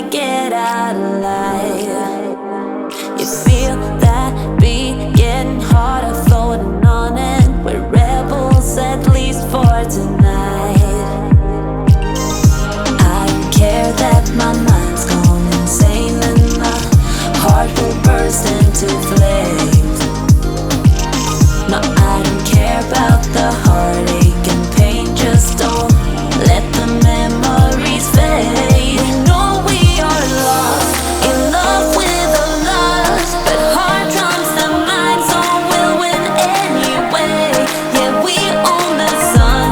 wanna get out alive. You feel that beat getting harder, floating on it. We're rebels, at least for tonight. I don't care that my mind's gone insane and my heart will burst into flames. No, I don't care about the heartache and pain. Just don't let the memories fade. We know we are lost, in love with a loss, but heart drums the mind, so we'll win anyway. Yeah, we own the sun,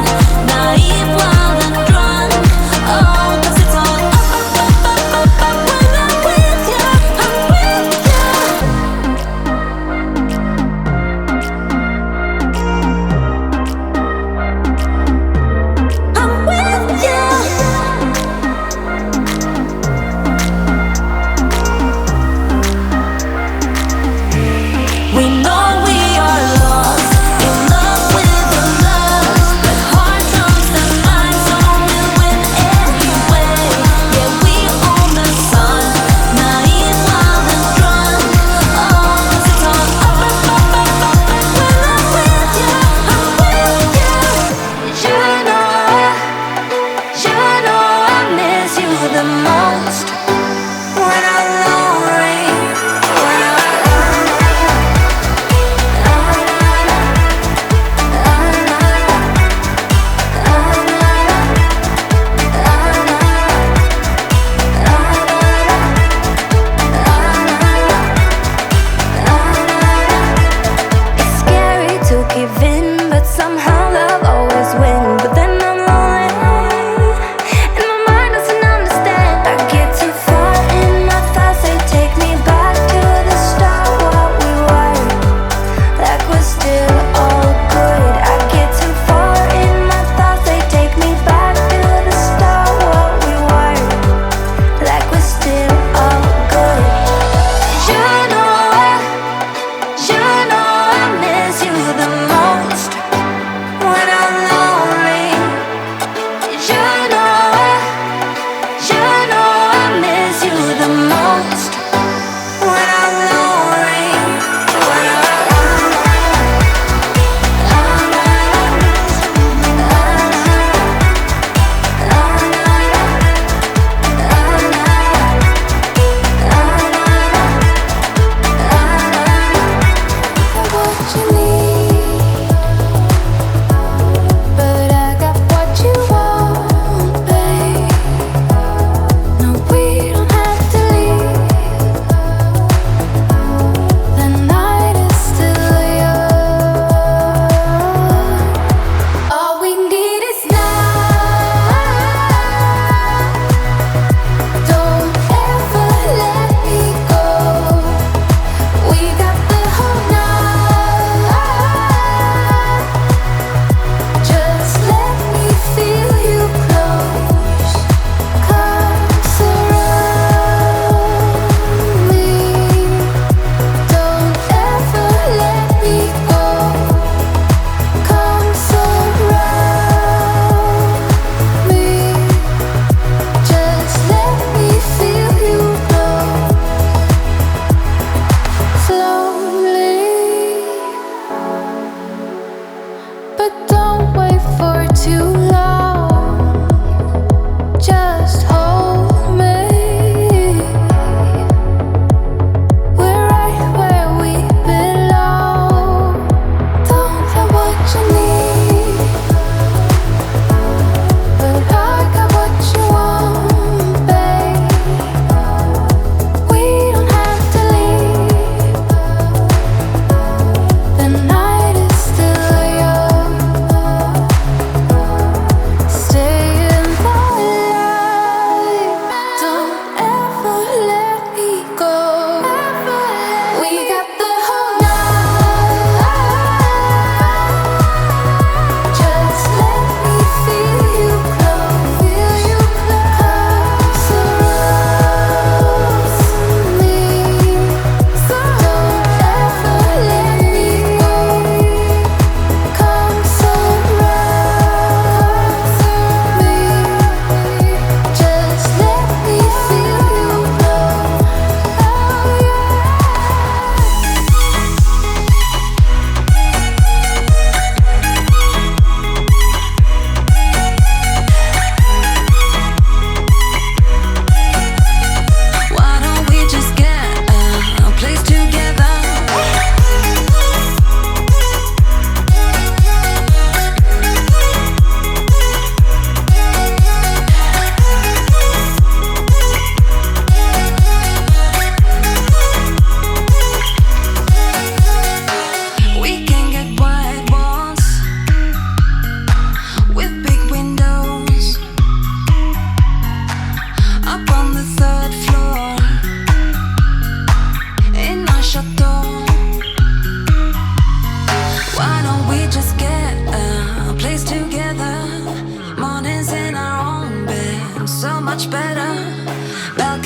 naive, wild and drunk. Oh, 'cause it's all up when I'm with you, I'm with you. I'm with you. We know we are lost, in love with the lust, but heart drums the mind, so we'll win anyway. Yeah, we own the sun, naive, wild and drunk. Oh, 'cause it's all when I'm with you, I'm with you. You know I miss you the most when I'm lonely, when it's scary to give in, but somehow love always wins. But then I'm lonely, and my mind doesn't understand. I get too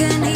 can hear